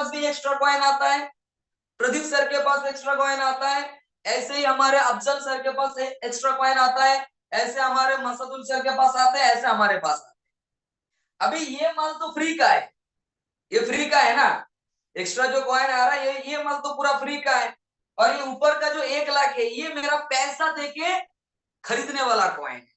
पास भी extra coin आता है, प्रदीप सर के पास एक्स्ट्रा कॉइन आता है, ऐसे ही हमारे अफजल सर के पास एक्स्ट्रा कॉइन आता है, ऐसे हमारे मसदुल सर के पास आते हैं, ऐसे हमारे पास आते हैं। अभी ये माल तो फ्री का है, ये फ्री का है ना, एक्स्ट्रा जो कॉइन आ रहा है ये माल तो पूरा फ्री का है। और ये ऊपर का जो 1 लाख है ये मेरा पैसा देके खरीदने वाला कॉइन है,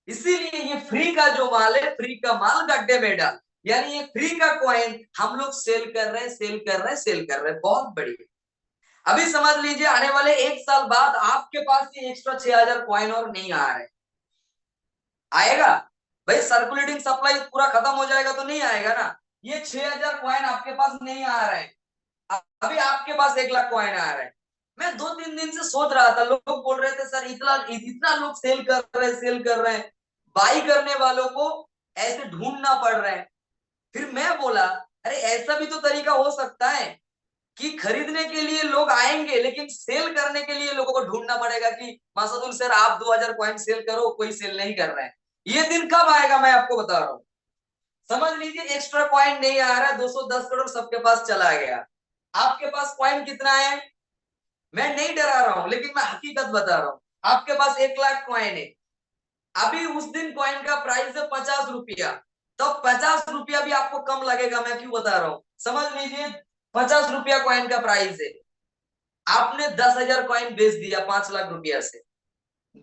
इसीलिए ये फ्री का जो माल है, फ्री का माल गड्ढे में डाल, यानी ये फ्री का कॉइन हम लोग सेल कर रहे हैं, सेल कर रहे हैं, सेल कर रहे हैं। बहुत बढ़िया। अभी समझ लीजिए आने वाले 1 साल बाद आपके पास ये एक्स्ट्रा 6,000 कॉइन और नहीं आ रहे, आएगा भाई? सर्कुलेटिंग सप्लाई पूरा खत्म हो जाएगा तो नहीं आएगा ना। ये 6,000 कॉइन आपके पास नहीं आ रहे हैं, अभी आपके पास 1 लाख कॉइन आ रहे हैं। मैं 2-3 दिन से सोच रहा था, लोग बोल रहे थे सर इतना इतना लोग सेल कर रहे हैं, सेल कर रहे हैं, बाई करने वालों को ऐसे ढूंढना पड़ रहा है। फिर मैं बोला अरे ऐसा भी तो तरीका हो सकता है कि खरीदने के लिए लोग आएंगे लेकिन सेल करने के लिए लोगों को ढूंढना पड़ेगा कि मासदुल सर आप 2,000 कॉइन सेल करो, कोई सेल नहीं कर रहा है। ये दिन कब आएगा मैं आपको बता रहा हूँ। समझ लीजिए एक्स्ट्रा कॉइन नहीं आ रहा है, 210 करोड़ सबके पास चला गया। आपके पास कॉइन कितना है? मैं नहीं डरा रहा हूं लेकिन मैं हकीकत बता रहा हूं। आपके पास 1 लाख कॉइन है, अभी उस दिन कॉइन का प्राइस है 50 रुपया, तो 50 रुपया भी आपको कम लगेगा, मैं क्यों बता रहा हूं। समझ लीजिए 50 रुपया कॉइन का प्राइस है, आपने 10,000 कॉइन बेच दिया 5 लाख रुपया से।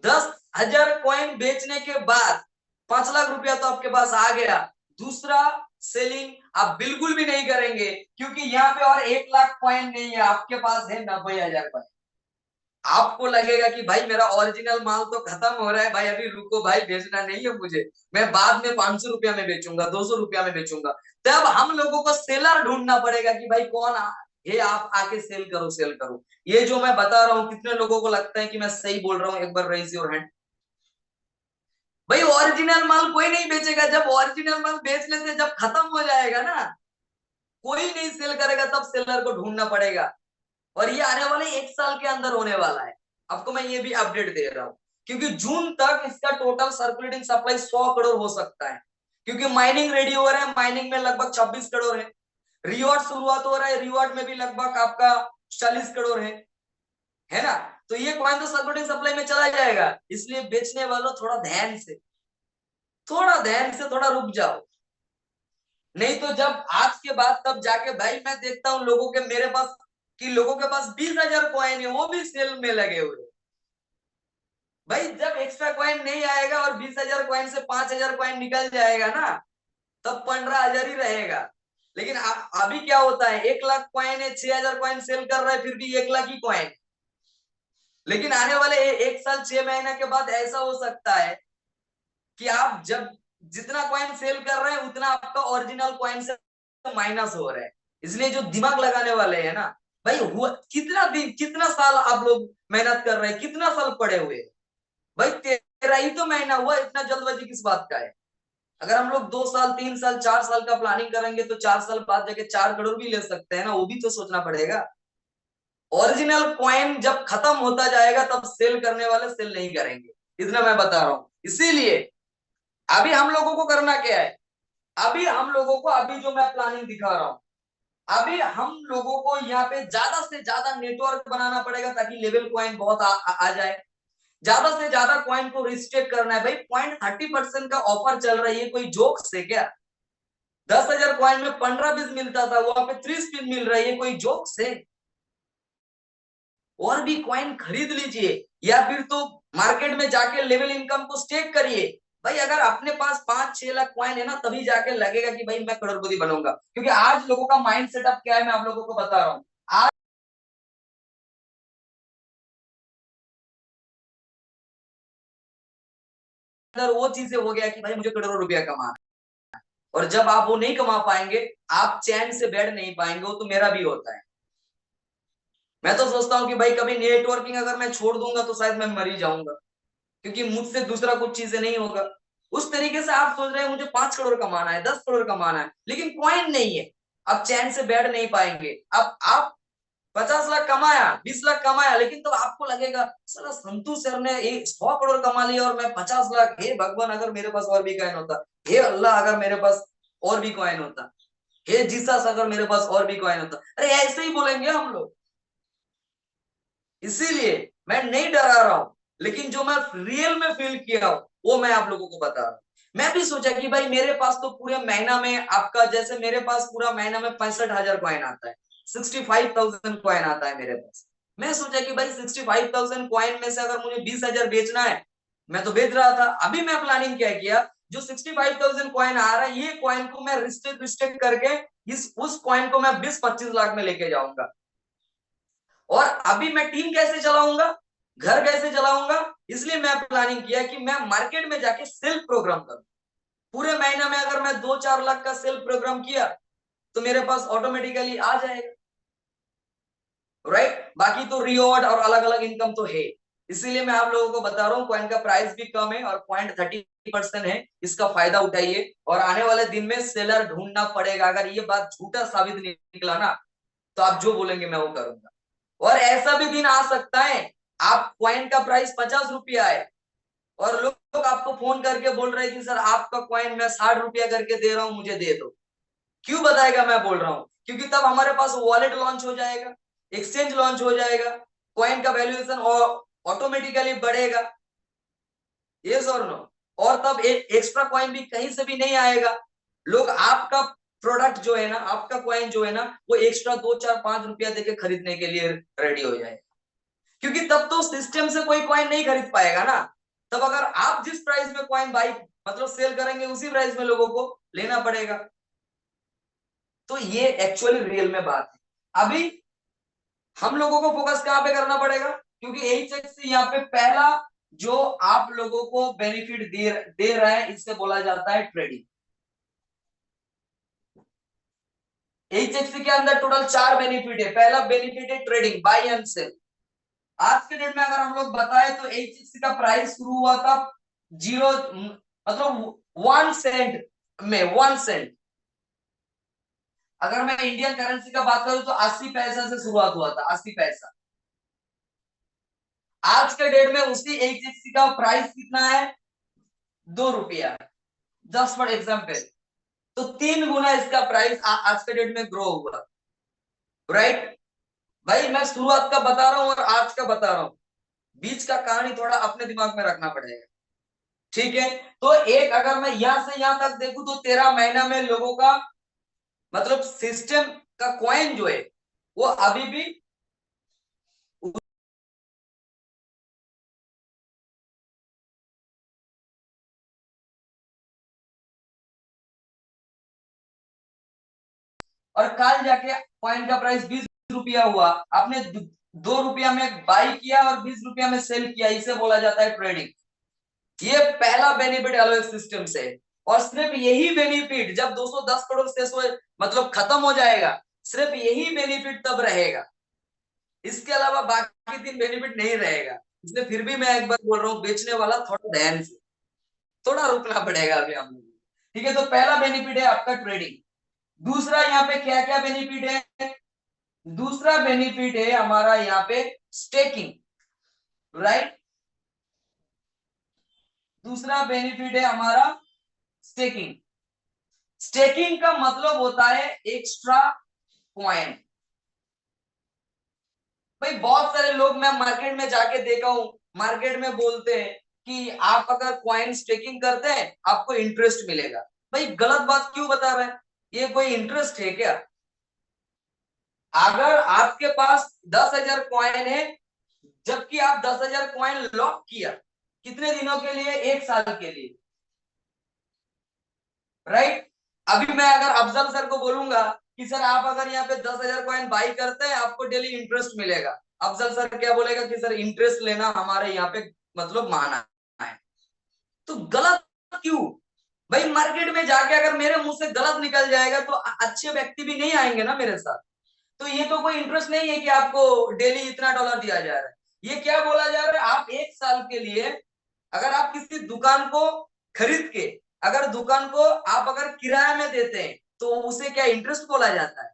10,000 कॉइन बेचने के बाद 5 लाख रुपया तो आपके पास आ गया। दूसरा सेलिंग आप बिल्कुल भी नहीं करेंगे क्योंकि यहाँ पे और 1 लाख कॉइन नहीं है, आपके पास है 90,000 कॉइन। आपको लगेगा कि भाई मेरा ओरिजिनल माल तो खत्म हो रहा है, भाई अभी रुको भाई, बेचना नहीं है मुझे, मैं बाद में 500 रुपया में बेचूंगा, 200 रुपया में बेचूंगा। तब हम लोगों को सेलर ढूंढना पड़ेगा कि भाई कौन ये आप आके सेल करो, सेल करो। ये जो मैं बता रहा हूँ कितने लोगों को लगता है कि मैं सही बोल रहा हूँ? एक बार रेज योर हैंड। भाई ओरिजिनल माल कोई नहीं बेचेगा, जब ओरिजिनल माल बेचने से जब खत्म हो जाएगा ना, कोई नहीं सेल करेगा, तब सेलर को ढूंढना पड़ेगा। और ये आने वाले 1 साल के अंदर होने वाला है, आपको मैं ये भी अपडेट दे रहा हूँ, क्योंकि जून तक इसका टोटल सर्कुलेटिंग सप्लाई 100 करोड़ हो सकता है, क्योंकि माइनिंग रेडी हो रहा है, माइनिंग में लगभग 26 करोड़ है, रिवॉर्ड शुरुआत हो रहा है, रिवॉर्ड में भी लगभग आपका 40 करोड़ है ना। तो ये कॉइन तो सर्कुलेटिंग सप्लाई में चला जाएगा, इसलिए बेचने वालों थोड़ा ध्यान से, थोड़ा ध्यान से, थोड़ा रुक जाओ। नहीं तो जब आज के बाद तब जाके भाई मैं देखता हूँ लोगों के, मेरे पास कि लोगों के पास 20,000 कॉइन है, वो भी सेल में लगे हुए। भाई जब एक्स्ट्रा कॉइन नहीं आएगा और 20,000 कॉइन से 5,000 कॉइन निकल जाएगा ना, तब 15,000 ही रहेगा। लेकिन अभी क्या होता है, 1 लाख कॉइन है, 6,000 कॉइन सेल कर रहा है, फिर भी 1 लाख ही कॉइन। लेकिन आने वाले 1 साल 6 महीने के बाद ऐसा हो सकता है कि आप जब जितना कॉइन सेल कर रहे हैं उतना आपका ओरिजिनल कॉइन से माइनस हो रहा है। इसलिए जो दिमाग लगाने वाले हैं ना भाई, हुआ कितना दिन, कितना साल आप लोग मेहनत कर रहे हैं, कितना साल पड़े हुए भाई, 13 ही तो महीना हुआ, इतना जल्दबाजी किस बात का है? अगर हम लोग 2 साल 3 साल 4 साल का प्लानिंग करेंगे तो 4 साल बाद जाके 4 करोड़ भी ले सकते हैं ना, वो भी तो सोचना पड़ेगा। ओरिजिनल कॉइन जब खत्म होता जाएगा तब सेल करने वाले सेल नहीं करेंगे, इतना मैं बता रहा हूं। इसीलिए अभी हम लोगों को करना क्या है, अभी हम लोगों को, अभी जो मैं प्लानिंग दिखा रहा हूं, अभी हम लोगों को यहाँ पे ज्यादा से ज्यादा नेटवर्क बनाना पड़ेगा ताकि लेवल कॉइन बहुत आ जाए। ज्यादा से ज्यादा कॉइन को रिस्ट्रिक्ट करना है भाई। 0.30% का ऑफर चल रही है, कोई जोक से क्या? 10,000 कॉइन में 15-20 मिलता था, वहां पे 30 पिन मिल रही है, कोई जोक से? और भी कॉइन खरीद लीजिए, या फिर तो मार्केट में जाके लेवल इनकम को स्टेक करिए। भाई अगर अपने पास 5-6 लाख कॉइन है ना, तभी जाके लगेगा कि भाई मैं करोड़पति बनूंगा। क्योंकि आज लोगों का माइंड सेटअप क्या है मैं आप लोगों को बता रहा हूँ। आज अगर वो चीजें हो गया कि भाई मुझे करोड़ों रुपया कमाना है, और जब आप वो नहीं कमा पाएंगे आप चैन से बैठ नहीं पाएंगे। वो तो मेरा भी होता है। मैं तो सोचता हूँ कि भाई कभी नेटवर्किंग अगर मैं छोड़ दूंगा तो शायद मैं मर ही जाऊंगा, क्योंकि मुझसे दूसरा कुछ चीजें नहीं होगा। उस तरीके से आप सोच रहे हैं मुझे 5 करोड़ कमाना है, 10 करोड़ कमाना है, लेकिन कॉइन नहीं है, आप चैन से बैठ नहीं पाएंगे। अब आप 50 लाख कमाया, 20 लाख कमाया, लेकिन तो आपको लगेगा साला संतू सर ने 100 करोड़ कमा लिया और मैं 50 लाख, हे भगवान अगर मेरे पास और भी कॉइन होता, हे अल्लाह अगर मेरे पास और भी कॉइन होता। हे जीसस अगर मेरे पास और भी कॉइन होता, अरे ऐसे ही बोलेंगे हम लोग। इसीलिए मैं नहीं डरा रहा हूं, लेकिन जो मैं रियल में फील किया हूं वो मैं आप लोगों को बता रहा हूं। मैं भी सोचा कि भाई मेरे पास तो पूरे महीना में आपका, जैसे मेरे पास पूरा महीना में 65,000 कॉइन आता है, 65,000 कॉइन आता है मेरे पास। मैं सोचा कि भाई 65,000 कॉइन में से अगर मुझे 20,000 बेचना है, मैं तो बेच रहा था। अभी मैं प्लानिंग क्या किया, जो 65,000 कॉइन आ रहा है, ये कॉइन को मैं रिस्ट्रिक्ट करके उस कॉइन को मैं 20-25 लाख में लेके जाऊंगा। और अभी मैं टीम कैसे चलाऊंगा, घर कैसे चलाऊंगा, इसलिए मैं प्लानिंग किया कि मैं मार्केट में जाके सेल प्रोग्राम करूं। पूरे महीना में अगर मैं 2-4 लाख का सेल प्रोग्राम किया तो मेरे पास ऑटोमेटिकली आ जाएगा, राइट। बाकी तो रिवॉर्ड और अलग अलग इनकम तो है। इसीलिए मैं आप लोगों को बता रहा हूँ, कॉइन का प्राइस भी कम है और 0.30% है, इसका फायदा उठाइए। और आने वाले दिन में सेलर ढूंढना पड़ेगा। अगर ये बात झूठा साबित निकला ना, तो आप जो बोलेंगे मैं वो करूंगा। और ऐसा भी दिन आ सकता है, आप कॉइन का प्राइस 50 रुपया है और लोग आपको फोन करके बोल रहे हैं कि सर आपका कॉइन मैं 60 रुपया करके दे रहा हूं, मुझे दे दो। क्यों बताएगा मैं बोल रहा हूं, क्योंकि तब हमारे पास वॉलेट लॉन्च हो जाएगा, एक्सचेंज लॉन्च हो जाएगा, कॉइन का वैल्यूएशन ऑटोमेटिकली बढ़ेगा। यस और नो। और तब एक एक्स्ट्रा कॉइन भी कहीं से भी नहीं आएगा। लोग आपका प्रोडक्ट जो है ना, आपका कॉइन जो है ना, वो एक्स्ट्रा 2-4-5 रुपया देके खरीदने के लिए रेडी हो जाएगा। क्योंकि तब तो सिस्टम से कोई कॉइन नहीं खरीद पाएगा ना। तब अगर आप जिस प्राइस में कॉइन बाई मतलब सेल करेंगे, उसी प्राइस में लोगों को लेना पड़ेगा। तो ये एक्चुअली रियल में बात है। अभी हम लोगों को फोकस कहां पे करना पड़ेगा, क्योंकि एचएक्स यहाँ पे पहला जो आप लोगों को बेनिफिट दे रहा है, इससे बोला जाता है ट्रेडिंग। एचएक्स के अंदर टोटल 4 बेनिफिट है। पहला बेनिफिट है ट्रेडिंग, बाई एंड सेल। आज के डेट में अगर हम लोग बताएं तो एचएक्स का प्राइस शुरू हुआ था 0 मतलब 1 सेंट में, 1 सेंट। अगर मैं इंडियन करेंसी का बात करूं तो 80 पैसा से शुरुआत हुआ था, 80 पैसा। आज के डेट में उसी एचएक्सी का प्राइस कितना है, 2 रुपया, जस्ट फॉर एग्जाम्पल। तो 3 गुना इसका प्राइस आज के डेट में ग्रो हुआ, राइट। भाई मैं शुरुआत का बता रहा हूं और आज का बता रहा हूं, बीच का कहानी थोड़ा अपने दिमाग में रखना पड़ेगा, ठीक है। तो एक अगर मैं यहां से यहां तक देखूं तो 13 महीना में लोगों का मतलब सिस्टम का कॉइन जो है वो अभी भी और कल जाके कॉइन का प्राइस 20 रुपया हुआ। आपने 2 रुपया में बाई किया और 20 रुपया में सेल किया, इसे बोला जाता है ट्रेडिंग। ये पहला बेनिफिट एलओएस सिस्टम से। और सिर्फ यही बेनिफिट जब 210 करोड़ से मतलब खत्म हो जाएगा, सिर्फ यही बेनिफिट तब रहेगा। इसके अलावा बाकी 3 बेनिफिट नहीं रहेगा। इसलिए फिर भी मैं एक बार बोल रहा हूँ, बेचने वाला थोड़ा ध्यान से, थोड़ा रुकना पड़ेगा अभी हम लोग, ठीक है। तो पहला बेनिफिट है आपका ट्रेडिंग। दूसरा यहाँ पे क्या क्या बेनिफिट है, दूसरा बेनिफिट है हमारा यहाँ पे स्टेकिंग, राइट। दूसरा बेनिफिट है हमारा स्टेकिंग। स्टेकिंग का मतलब होता है एक्स्ट्रा कॉइन। भाई बहुत सारे लोग मैं मार्केट में जाके देखा हूं, मार्केट में बोलते हैं कि आप अगर कॉइन स्टेकिंग करते हैं आपको इंटरेस्ट मिलेगा। भाई गलत बात क्यों बता रहे हैं, ये कोई इंटरेस्ट है क्या। अगर आपके पास 10,000 कॉइन है, जबकि आप 10,000 कॉइन लॉक किया, कितने दिनों के लिए, 1 साल के लिए, राइट। अभी मैं अगर अफजल सर को बोलूंगा कि सर आप अगर यहाँ पे 10,000 कॉइन बाई करते हैं आपको डेली इंटरेस्ट मिलेगा, अफजल सर क्या बोलेगा कि सर इंटरेस्ट लेना हमारे यहाँ पे मतलब माना है। तो गलत क्यों। भाई मार्केट में जाके अगर मेरे मुंह से गलत निकल जाएगा तो अच्छे व्यक्ति भी नहीं आएंगे ना मेरे साथ। तो ये तो कोई इंटरेस्ट नहीं है कि आपको डेली इतना डॉलर दिया जा रहा है। ये क्या बोला जा रहा है, आप 1 साल के लिए अगर आप किसी दुकान को खरीद के, अगर दुकान को आप अगर किराया में देते हैं तो उसे क्या इंटरेस्ट बोला जाता है,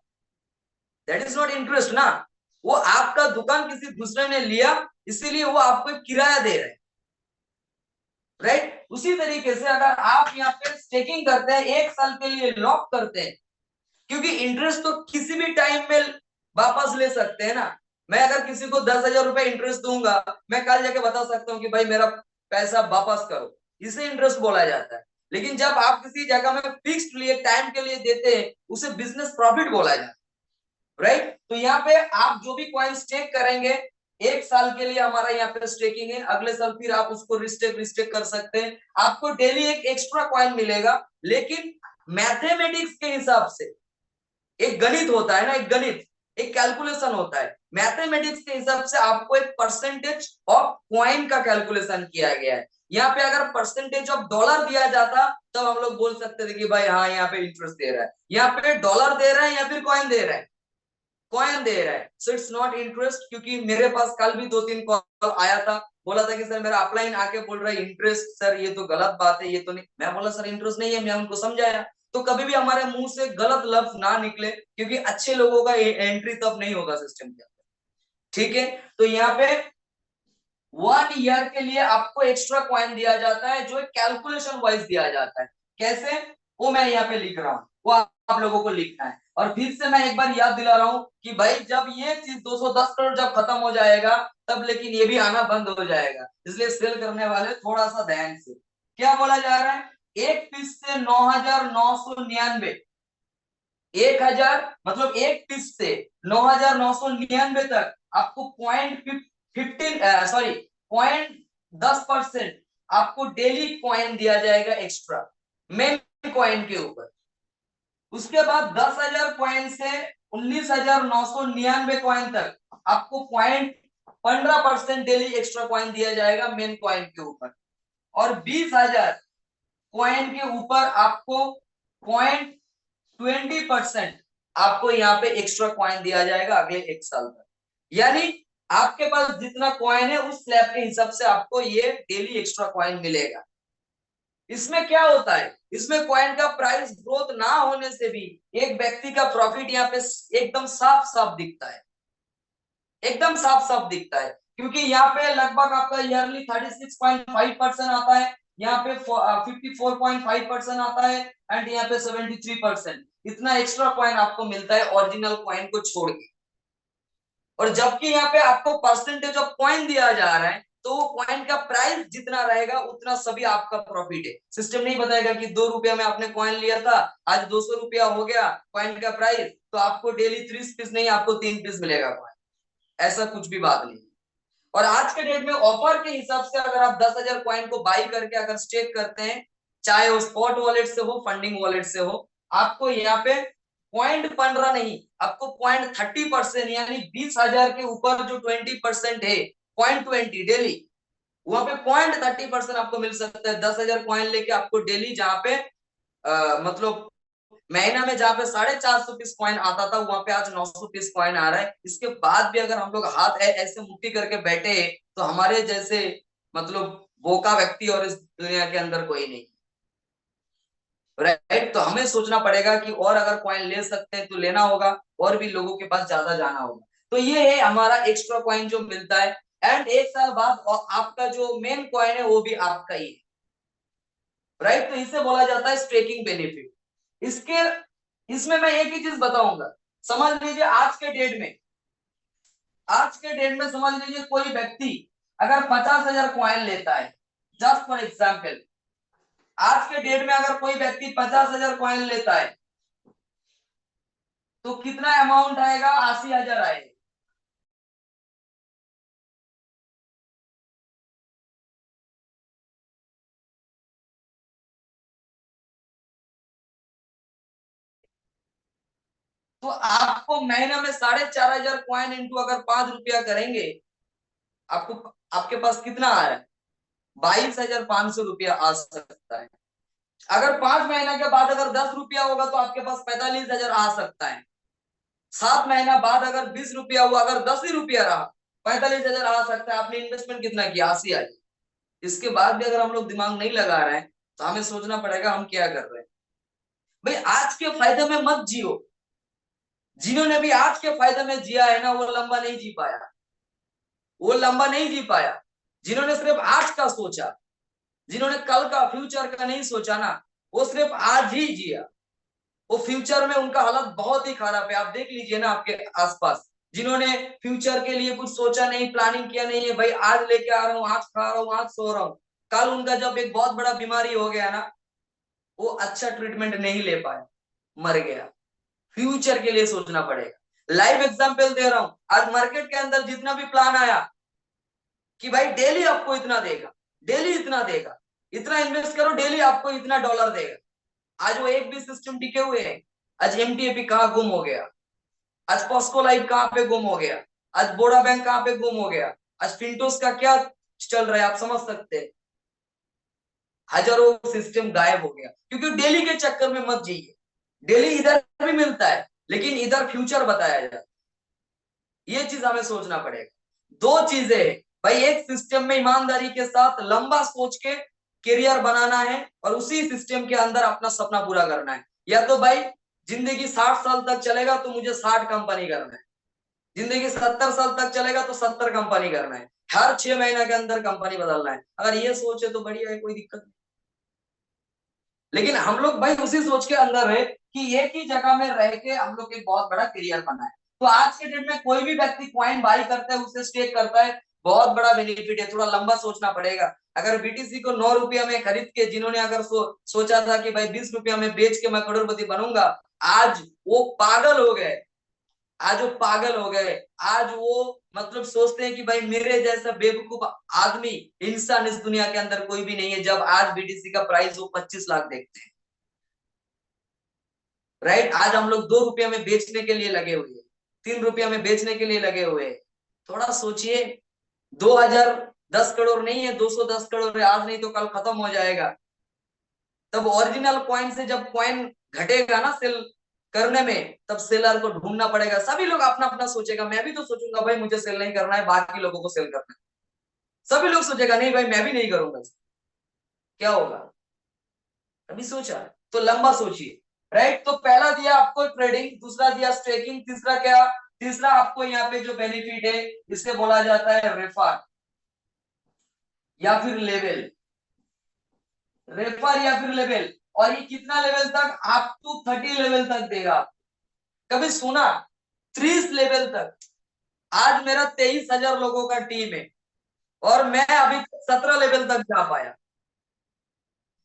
दैट इज नॉट इंटरेस्ट ना। वो आपका दुकान किसी दूसरे ने लिया, इसीलिए वो आपको किराया दे रहे हैं, राइट। उसी तरीके से अगर आप यहाँ पे स्टेकिंग करते हैं, 1 साल के लिए लॉक करते हैं, क्योंकि इंटरेस्ट तो किसी भी टाइम में वापस ले सकते हैं ना। मैं अगर किसी को 10,000 रुपए इंटरेस्ट दूंगा, मैं कल जाके बता सकता हूँ कि भाई मेरा पैसा वापस करो, इसे इंटरेस्ट बोला जाता है। लेकिन जब आप किसी जगह में फिक्स्ड लिए टाइम के लिए देते हैं, उसे बिजनेस प्रॉफिट बोला जाता है, राइट। तो यहाँ पे आप जो भी कॉइन स्टेक करेंगे, 1 साल के लिए हमारा यहाँ पे स्टेकिंग है, अगले साल फिर आप उसको रिस्टेक रिस्टेक कर सकते हैं। आपको डेली एक एक्स्ट्रा कॉइन मिलेगा, लेकिन मैथमेटिक्स के हिसाब से, एक गणित होता है ना, एक गणित, एक कैलकुलेशन होता है, मैथमेटिक्स के हिसाब से आपको एक परसेंटेज ऑफ कॉइन का कैलकुलेशन किया गया है। यहाँ पे अगर परसेंटेज ऑफ डॉलर दिया जाता, तब हम लोग बोल सकते थे कि भाई हाँ यहाँ पे इंटरेस्ट दे रहा है। यहाँ पे डॉलर दे रहा है या फिर कॉइन दे रहा है, कॉइन दे रहा है, सो इट्स नॉट इंटरेस्ट। क्योंकि मेरे पास कल भी 2-3 कॉल आया था, बोला था कि सर मेरा अपलाइन आके बोल रहा है इंटरेस्ट, सर ये तो गलत बात है, ये तो नहीं। मैं बोला सर इंटरेस्ट नहीं है, मैं उनको समझाया। तो कभी भी हमारे मुंह से गलत लफ्ज ना निकले, क्योंकि अच्छे लोगों का एंट्री तब नहीं होगा सिस्टम के अंदर, ठीक है। तो यहाँ पे 1 ईयर के लिए आपको एक्स्ट्रा कॉइन दिया जाता है, जो कैलकुलेशन वाइज दिया जाता है। कैसे, वो मैं यहाँ पे लिख रहा हूँ, वो आप लोगों को लिखना है। और फिर से मैं एक बार याद दिला रहा हूँ कि भाई जब ये चीज 210 करोड़ जब खत्म हो जाएगा, तब लेकिन ये भी आना बंद हो जाएगा। इसलिए सेल करने वाले थोड़ा सा ध्यान से, क्या बोला जा रहा है, एक पीस से 9,999, 1,000 मतलब एक पीस से 9,999 तक आपको .10% आपको डेली कॉइन दिया जाएगा एक्स्ट्रा, मेन कॉइन के ऊपर। उसके बाद 10,000 कॉइन से 19,999 कॉइन तक आपको पॉइंट 15% डेली एक्स्ट्रा कॉइन दिया जाएगा मेन कॉइन के ऊपर। और 20,000 कॉइन के ऊपर आपको 0.20% आपको यहाँ पे एक्स्ट्रा कॉइन दिया जाएगा अगले 1 साल तक। यानी आपके पास जितना कॉइन है उस स्लैब के हिसाब से आपको ये डेली एक्स्ट्रा कॉइन मिलेगा। इसमें क्या होता है, इसमें कॉइन का प्राइस ग्रोथ ना होने से भी एक व्यक्ति का प्रॉफिट यहाँ पे एकदम साफ साफ दिखता है, एकदम साफ साफ दिखता है। क्योंकि यहाँ पे लगभग आपका ईयरली 36.5% आता है, यहाँ पे 54.5% आता है, एंड यहाँ पे 73%। इतना एक्स्ट्रा कॉइन आपको मिलता है ओरिजिनल कॉइन को छोड़ के। और जबकि यहाँ पे आपको परसेंटेज ऑफ कॉइन दिया जा रहा है, तो वो कॉइन का प्राइस जितना रहेगा उतना सभी आपका प्रॉफिट है। सिस्टम नहीं बताएगा कि 2 रुपया में आपने कॉइन लिया था, आज 200 रुपया हो गया कॉइन का प्राइस, तो आपको डेली 30 पीस नहीं, आपको 3 पीस मिलेगा कॉइन। ऐसा कुछ भी बात नहीं। और आज के डेट में ऑफर के हिसाब से अगर आप 10,000 कॉइन को बाई करके अगर स्टेक करते हैं, चाहे वो स्पॉट वॉलेट से हो, फंडिंग वॉलेट से हो, आपको यहाँ पे 0.15 नहीं, आपको 0.30% यानी 20,000 के ऊपर जो 20% है, 0.20 डेली, वहां पे 0.30% आपको मिल सकता है। 10,000 कॉइन लेके आपको डेली, जहां पे मतलब महीना में जहाँ पे 450 पीस कॉइन आता था, वहां पे आज 900 पीस कॉइन आ रहा है। इसके बाद भी अगर हम लोग हाथ ऐसे मुट्ठी करके बैठे, तो हमारे जैसे मतलब बोका व्यक्ति और इस दुनिया के अंदर कोई नहीं, राइट। तो हमें सोचना पड़ेगा कि और अगर कॉइन ले सकते हैं तो लेना होगा, और भी लोगों के पास ज्यादा जाना होगा। तो ये है हमारा एक्स्ट्रा कॉइन जो मिलता है, एंड 1 साल बाद आपका जो मेन कॉइन है वो भी आपका ही है, राइट। तो इसे बोला जाता है स्टेकिंग बेनिफिट। इसके इसमें मैं एक ही चीज बताऊंगा, समझ लीजिए आज के डेट में समझ लीजिए कोई व्यक्ति अगर 50,000 कॉइन लेता है, जस्ट फॉर एग्जाम्पल, आज के डेट में अगर कोई व्यक्ति 50,000 कॉइन लेता है, तो कितना अमाउंट आएगा, 80,000 आएगा। तो आपको महीना में 4,500 कॉइन इंटू अगर 5 रुपया करेंगे, आपको आपके पास कितना आ रहा है, 22,500 रुपया आ सकता है। अगर 5 महीना के बाद अगर 10 रुपया होगा, तो आपके पास 45,000 आ सकता है। 7 महीना बाद अगर 20 रुपया हुआ, अगर 10 ही रुपया रहा, 45,000 आ सकता है। आपने इन्वेस्टमेंट कितना किया, 80 आई। इसके बाद भी अगर हम लोग दिमाग नहीं लगा रहे हैं, तो हमें सोचना पड़ेगा हम क्या कर रहे हैं। भाई आज के फायदे में मत जियो, जिन्होंने भी आज के फायदे में जिया है ना, वो लंबा नहीं जी पाया, वो लंबा नहीं जी पाया। जिन्होंने सिर्फ आज का सोचा, जिन्होंने कल का फ्यूचर का नहीं सोचा ना, वो सिर्फ आज ही जिया, वो फ्यूचर में उनका हालत बहुत ही खराब है। आप देख लीजिए ना आपके आसपास, जिन्होंने फ्यूचर के लिए कुछ सोचा नहीं, प्लानिंग किया नहीं है, भाई आज लेके आ रहा हूँ, आज खा रहा हूँ, आज सो रहा हूँ, कल उनका जब एक बहुत बड़ा बीमारी हो गया ना, वो अच्छा ट्रीटमेंट नहीं ले पाए, मर गया। फ्यूचर के लिए सोचना पड़ेगा। लाइव एग्जांपल दे रहा हूं, आज मार्केट के अंदर जितना भी प्लान आया कि भाई डेली आपको इतना देगा, डेली इतना देगा, इतना इन्वेस्ट करो, डेली आपको इतना डॉलर देगा, आज वो एक भी सिस्टम टिके हुए हैं। आज एमटीएपी कहाँ गुम हो गया, आज पॉस्को लाइफ कहाँ पे गुम हो गया, आज बोड़ा बैंक कहाँ पे गुम हो गया, आज फिंटोस का क्या चल रहा है, आप समझ सकते हैं। हजारों सिस्टम गायब हो गया, क्योंकि डेली के चक्कर में मत जाइए। डेली इधर भी मिलता है, लेकिन इधर फ्यूचर बताया जाता है। ये चीज हमें सोचना पड़ेगा। दो चीजें है भाई, एक सिस्टम में ईमानदारी के साथ लंबा सोच के करियर बनाना है, और उसी सिस्टम के अंदर अपना सपना पूरा करना है। या तो भाई जिंदगी 60 साल तक चलेगा तो मुझे 60 कंपनी करना है, जिंदगी 70 साल तक चलेगा तो 70 कंपनी करना है, हर 6 महीने के अंदर कंपनी बदलना है। अगर ये सोच है तो बढ़िया है, कोई दिक्कत नहीं। लेकिन हम लोग भाई उसी सोच के अंदर है कि एक ही जगह में रह के हम लोग एक बहुत बड़ा करियर बनाए। तो आज के डेट में कोई भी व्यक्ति कॉइन बाई करता है, उसे स्टेक करता है, बहुत बड़ा बेनिफिट है। थोड़ा लंबा सोचना पड़ेगा। अगर बीटीसी को 9 रुपया में खरीद के जिन्होंने अगर सोचा था कि भाई 20 रुपया में बेच के मैं करोड़पति बनूंगा, आज वो पागल हो गए। आज वो पागल हो गए। आज वो मतलब सोचते हैं कि भाई मेरे जैसा बेवकूफ आदमी, इंसान इस दुनिया के अंदर कोई भी नहीं है, जब आज बीटीसी का प्राइस वो 25 लाख देखते हैं। राइट, आज हम लोग 2 रुपया में बेचने के लिए लगे हुए हैं, 3 रुपया में बेचने के लिए लगे हुए हैं। थोड़ा सोचिए, 2010 करोड़ नहीं है, 210 करोड़ है, आज नहीं तो कल खत्म हो जाएगा। तब ओरिजिनल कॉइन से जब कॉइन घटेगा ना सेल करने में, तब सेलर को ढूंढना पड़ेगा। सभी लोग अपना अपना सोचेगा, मैं भी तो सोचूंगा भाई मुझे सेल नहीं करना है, बाकी लोगों को सेल करना है। सभी लोग सोचेगा नहीं भाई मैं भी नहीं करूंगा। क्या होगा, अभी सोचा तो लंबा सोचिए। राइट, तो पहला दिया आपको ट्रेडिंग, दूसरा दिया स्टेकिंग, तीसरा क्या, तीसरा आपको यहाँ पे जो बेनिफिट है इसे बोला जाता है रेफर या फिर लेवल। रेफर या फिर लेवल, और ये कितना लेवल तक, आप टू 30 लेवल तक देगा। कभी सुना 30 लेवल तक। आज मेरा 23,000 लोगों का टीम है, और मैं अभी 17 लेवल तक जा पाया।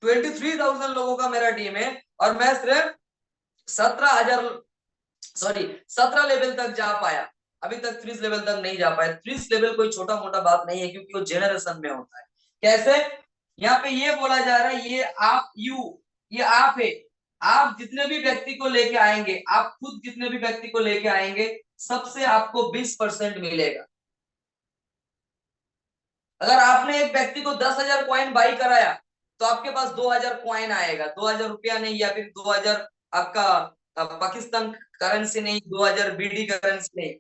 23,000 लोगों का मेरा टीम है, और मैं सिर्फ 17,000 सॉरी 17 लेवल तक जा पाया। अभी तक 30 लेवल तक नहीं जा पाया। 30 लेवल कोई छोटा मोटा बात नहीं है, क्योंकि वो जेनरेशन में होता है। कैसे, यहाँ पे ये बोला जा रहा है, ये आप ये आप है। आप जितने भी व्यक्ति को लेके आएंगे, आप खुद जितने भी व्यक्ति को लेके आएंगे, सबसे आपको 20% मिलेगा। अगर आपने एक व्यक्ति को 10,000 कॉइन बाई कराया, तो आपके पास 2,000 कॉइन आएगा। 2,000 रुपया नहीं, या फिर 2,000 आपका पाकिस्तान करेंसी नहीं, 2,000 बीडी करेंसी नहीं,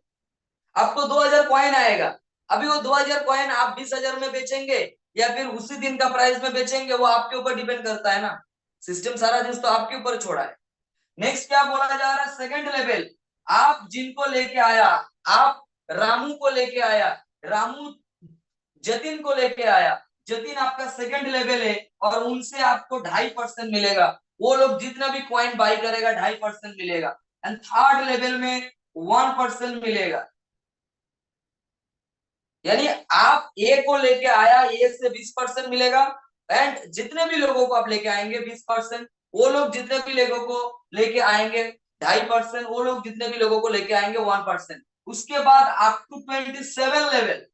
आपको 2,000 कॉइन आएगा। अभी वो 2,000 कॉइन आप 20,000 में बेचेंगे, या फिर उसी दिन का प्राइस में बेचेंगे, वो आपके ऊपर डिपेंड करता है ना। सिस्टम सारा चीज तो आपके ऊपर छोड़ा है। नेक्स्ट क्या बोला जा रहा है, सेकंड लेवल। आप जिनको लेके आया, आप रामू को लेके आया, रामू जतिन को लेके आया, जतिन आपका सेकंड लेवल है, और उनसे आपको 2.5% मिलेगा। वो लोग जितना भी कॉइन बाई करेगा 2.5% मिलेगा। एंड थर्ड लेवल में 1% मिलेगा। यानी आप ए को लेके आया, ए से 20% मिलेगा, एंड जितने भी लोगों को आप लेके आएंगे 20%, वो लोग जितने भी लोगों को लेके आएंगे 2.5%, वो लोग जितने भी लोगों को लेके आएंगे 1%। उसके बाद अप टू 27 लेवल,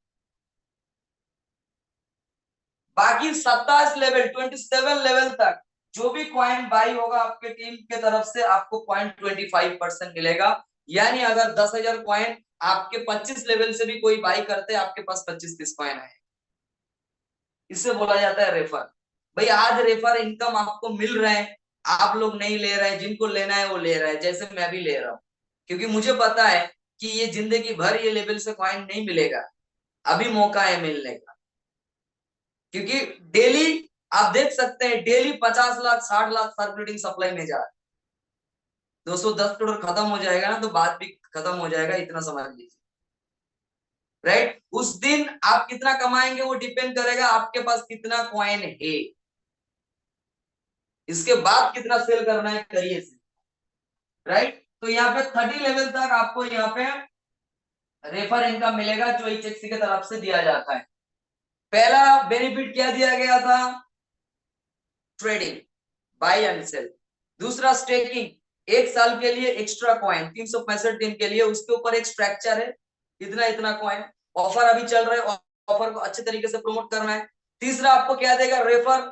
बाकी 27 लेवल, 27 लेवल तक जो भी कॉइन बाई होगा आपके टीम के तरफ से, आपको 0.25% मिलेगा। यानी अगर 10,000 कॉइन आपके 25 लेवल से भी कोई बाई करते हैं, आपके पास 25-30 कॉइन आए। इससे बोला जाता है रेफर। भाई आज रेफर इनकम आपको मिल रहे हैं, आप लोग नहीं ले रहे हैं, जिनको लेना है वो ले रहे हैं, जैसे मैं भी ले रहा हूँ। क्योंकि मुझे पता है कि ये जिंदगी भर ये लेवल से कॉइन नहीं मिलेगा, अभी मौका है मिलने का। क्योंकि डेली आप देख सकते हैं, daily 50 lakh 60 lakh circulating supply में जा रहा है। 210 करोड़ खत्म हो जाएगा ना, तो बात भी खत्म हो जाएगा, इतना समझ लीजिए। राइट, उस दिन आप कितना कमाएंगे वो डिपेंड करेगा आपके पास कितना कॉइन है। इसके बाद कितना सेल करना है करिए से। राइट। तो यहाँ पे 30 लेवल तक आपको यहाँ पे रेफर इनकम मिलेगा जो एचएक्सी की तरफ से दिया जाता है। पहला बेनिफिट क्या दिया गया था? Trading, buy and sell. दूसरा स्टेकिंग, 1 साल के लिए एक्स्ट्रा कॉइन, 365 दिन के लिए, उसके ऊपर एक स्ट्रक्चर है, इतना इतना कॉइन। ऑफर अभी चल रहा है, ऑफर को अच्छे तरीके से प्रमोट करना है। तीसरा आपको क्या देगा? Refer.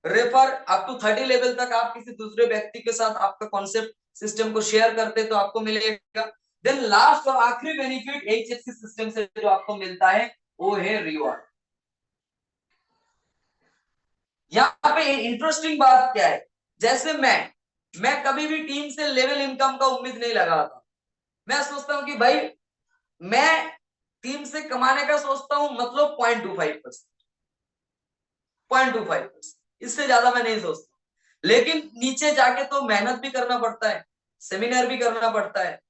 Refer up to 30 level तक आप किसी दूसरे व्यक्ति के साथ आपका कॉन्सेप्ट सिस्टम को शेयर करते तो आपको मिलेगा। देन लास्ट और आखिरी बेनिफिट एचएफसी सिस्टम से जो आपको मिलता है वो है रिवॉर्ड। यहाँ पे इंटरेस्टिंग बात क्या है, जैसे मैं कभी भी टीम से लेवल इनकम का उम्मीद नहीं लगाता। मैं सोचता हूं कि भाई मैं टीम से कमाने का सोचता हूं, मतलब 0.25%, 0.25%, इससे ज्यादा मैं नहीं सोचता। लेकिन नीचे जाके तो मेहनत भी करना पड़ता है, सेमिनार भी करना पड़ता है,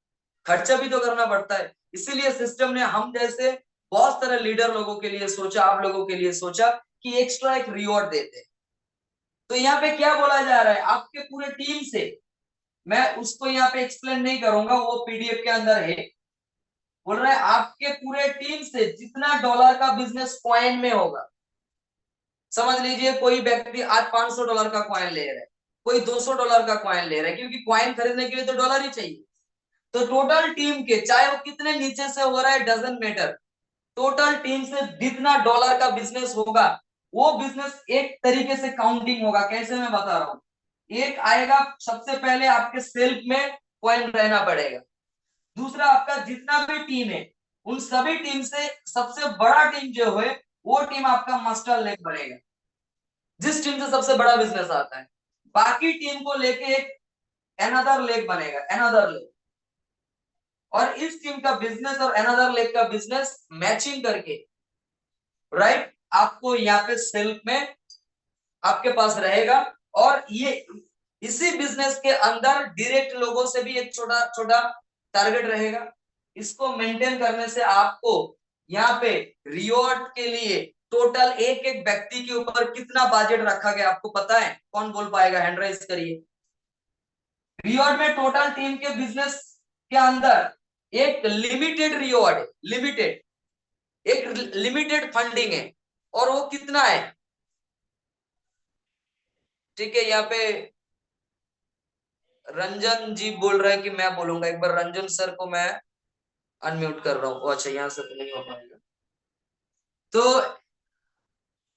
खर्चा भी तो करना पड़ता है। इसीलिए सिस्टम ने हम जैसे बहुत सारे लीडर लोगों के लिए सोचा, आप लोगों के लिए सोचा कि एक्स्ट्रा एक रिवॉर्ड देते हैं। तो यहाँ पे क्या बोला जा रहा है, आपके पूरे टीम से, मैं उसको यहाँ पे एक्सप्लेन नहीं करूंगा, वो पीडीएफ के अंदर है। बोल रहा है आपके पूरे टीम से जितना डॉलर का बिजनेस कॉइन में होगा, समझ लीजिए कोई व्यक्ति आज $500 का कॉइन ले रहा है, कोई $200 का कॉइन ले रहा है, क्योंकि कॉइन खरीदने के लिए तो डॉलर ही चाहिए। तो टोटल टीम के, चाहे वो कितने नीचे से हो रहा है डजंट मैटर, टोटल टीम से जितना डॉलर का बिजनेस होगा वो बिजनेस एक तरीके से काउंटिंग होगा। कैसे, मैं बता रहा हूँ। एक आएगा, सबसे पहले आपके सेल्फ में कॉइन रहना पड़ेगा। दूसरा, आपका जितना भी टीम है उन सभी टीम से सबसे बड़ा टीम जो है वो टीम आपका मास्टर लेग बनेगा, जिस टीम से सबसे बड़ा बिजनेस आता है। बाकी टीम को लेके एक अनदर लेग बनेगा, अनदर लेग। और इस टीम का बिजनेस और अनदर लेग का बिजनेस मैचिंग करके, राइट, आपको यहाँ पे सेल्फ में आपके पास रहेगा। और ये इसी बिजनेस के अंदर डायरेक्ट लोगों से भी एक छोटा छोटा टारगेट रहेगा। इसको मेंटेन करने से आपको यहाँ पे रिवॉर्ड के लिए टोटल एक एक व्यक्ति के ऊपर कितना बजट रखा गया आपको पता है? कौन बोल पाएगा? हैंड राइज करिए। रिवॉर्ड में टोटल टीम के बिजनेस के अंदर एक लिमिटेड रिवॉर्ड है, लिमिटेड, एक लिमिटेड फंडिंग है। और वो कितना है? ठीक है, यहाँ पे रंजन जी बोल रहे हैं कि मैं बोलूंगा। एक बार रंजन सर को मैं अनम्यूट कर रहा हूँ। अच्छा, यहाँ से तो नहीं हो पाएगा। तो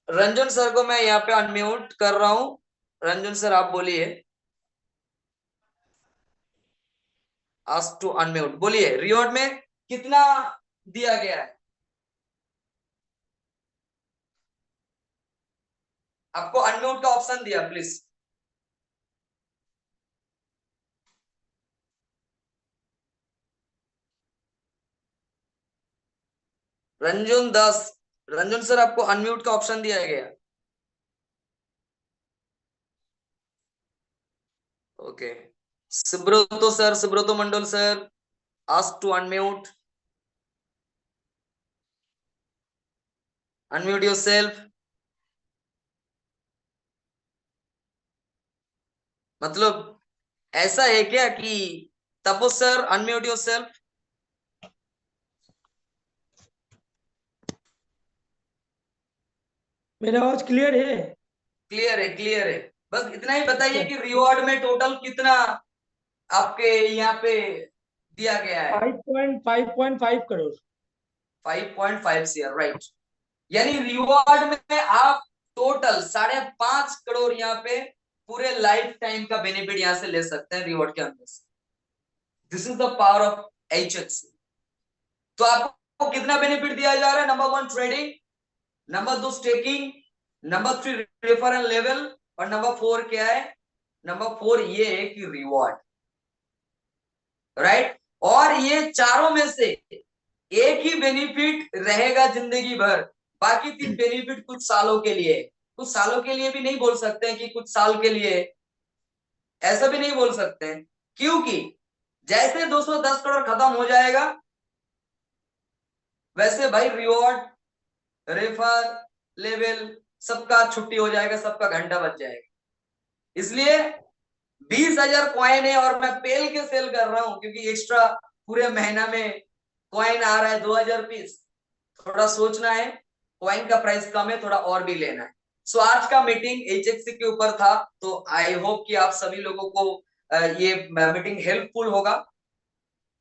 रंजन सर को मैं यहाँ पे अनम्यूट कर रहा हूँ। रंजन सर आप बोलिए, आस्क टू अनम्यूट, बोलिए रिवॉर्ड में कितना दिया गया है? आपको अनम्यूट का ऑप्शन दिया, प्लीज। रंजन दास, रंजन सर आपको अनम्यूट का ऑप्शन दिया गया। Okay, Subrata sir, Subrata Mondal sir, ask to unmute, unmute yourself. मतलब ऐसा है क्या कि तपस सर, अनम्यूट योरसेल्फ। मेरा आवाज क्लियर है? क्लियर है, क्लियर है। बस इतना ही बताइए कि रिवॉर्ड में टोटल कितना आपके यहाँ पे दिया गया है? 5.5 5.5 CR, राइट। यानी रिवॉर्ड में आप टोटल 5.5 करोड़ यहाँ पे पूरे लाइफ टाइम का बेनिफिट यहाँ से ले सकते हैं रिवॉर्ड के अंदर से। This is the power of HXE. तो आपको कितना बेनिफिट दिया जा रहा है? Number 1 trading, number 2 staking, number 3 referral level, और नंबर 4 क्या है? नंबर 4 ये है कि रिवॉर्ड, राइट। और ये चारों में से एक ही बेनिफिट रहेगा जिंदगी भर, बाकी 3 बेनिफिट कुछ सालों के लिए। कुछ सालों के लिए भी नहीं बोल सकते हैं कि कुछ साल के लिए, ऐसा भी नहीं बोल सकते हैं, क्योंकि जैसे 210 करोड़ खत्म हो जाएगा वैसे भाई रिवॉर्ड, रेफर, लेवल, सबका छुट्टी हो जाएगा, सबका घंटा बच जाएगा। इसलिए 20,000 कॉइन है और मैं पेल के सेल कर रहा हूं क्योंकि एक्स्ट्रा पूरे महीना में कॉइन आ रहा है 2,000 पीस। थोड़ा सोचना है, कॉइन का प्राइस कम है, थोड़ा और भी लेना है। सो आज का मीटिंग HXC के ऊपर था, तो आई होप कि आप सभी लोगों को ये मीटिंग हेल्पफुल होगा।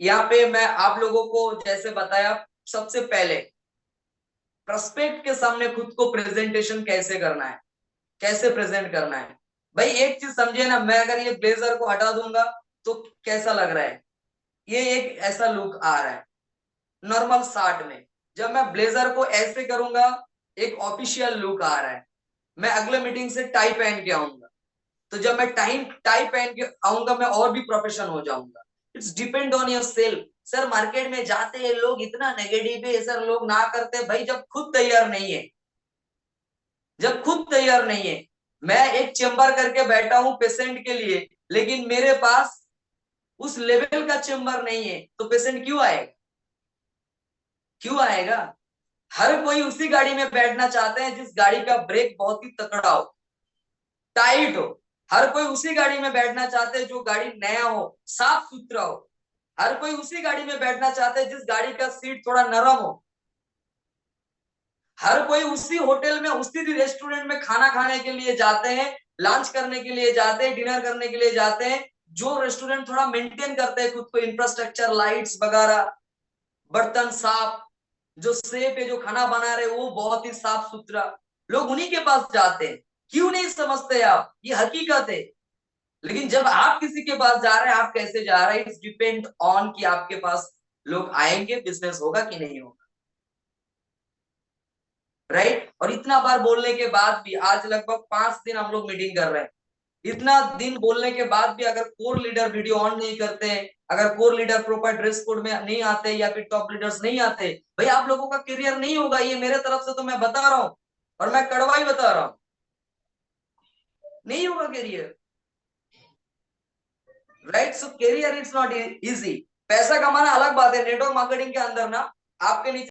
यहाँ पे मैं आप लोगों को जैसे बताया, सबसे पहले प्रोस्पेक्ट के सामने खुद को प्रेजेंटेशन कैसे करना है, कैसे प्रेजेंट करना है। भाई एक चीज समझिए ना, मैं अगर ये ब्लेजर को हटा दूंगा तो कैसा लग रहा है, ये एक ऐसा लुक आ रहा है नॉर्मल शर्ट में। जब मैं ब्लेजर को ऐसे करूंगा, एक ऑफिशियल लुक आ रहा है। मैं अगले मीटिंग से टाई पहन के आऊंगा, तो जब मैं टाई पहन के आऊंगा मैं और भी प्रोफेशनल हो जाऊंगा। It's depend on your self. Sir market में जाते हैं लोग इतना नेगेटिव है, सर लोग ना करते। भाई जब खुद तैयार नहीं है, जब खुद तैयार नहीं है, मैं एक चेंबर करके बैठा हूं पेशेंट के लिए, लेकिन मेरे पास उस लेवल का चेंबर नहीं है, तो पेशेंट क्यों आएगा, क्यों आएगा। हर कोई उसी गाड़ी में बैठना चाहते हैं जिस गाड़ी का ब्रेक बहुत ही तकड़ा हो, टाइट हो। हर कोई उसी गाड़ी में बैठना चाहते हैं जो गाड़ी नया हो, साफ सुथरा हो। हर कोई उसी गाड़ी में बैठना चाहते हैं जिस गाड़ी का सीट थोड़ा नरम हो। हर कोई उसी होटल में, उसी रेस्टोरेंट में खाना खाने के लिए जाते हैं, लंच करने के लिए जाते हैं, डिनर करने के लिए जाते हैं, जो रेस्टोरेंट थोड़ा मेंटेन करते हैं खुद को, इंफ्रास्ट्रक्चर, लाइट्स वगैरह, बर्तन साफ, जो सेफ है, जो खाना बना रहे वो बहुत ही साफ सुथरा। लोग उन्हीं के पास जाते हैं। क्यों नहीं समझते आप, ये हकीकत है। लेकिन जब आप किसी के पास जा रहे हैं, आप कैसे जा रहे हैं, इट्स डिपेंड ऑन कि आपके पास लोग आएंगे, बिजनेस होगा कि नहीं होगा, राइट। और इतना बार बोलने के बाद भी, आज लगभग 5 दिन हम लोग मीटिंग कर रहे हैं, इतना दिन बोलने के बाद भी अगर कोर लीडर वीडियो ऑन नहीं करते हैं, अगर core leader proper dress code में नहीं आते, या फिर टॉप लीडर्स नहीं आते, भाई आप लोगों का करियर नहीं होगा। ये मेरे तरफ से तो मैं बता रहा हूं, और मैं कड़वा ही बता रहा हूं, नहीं होगा career, right. So career it's not easy. पैसा कमाना अलग बात है, नेटवर्क मार्केटिंग के अंदर ना आपके नीचे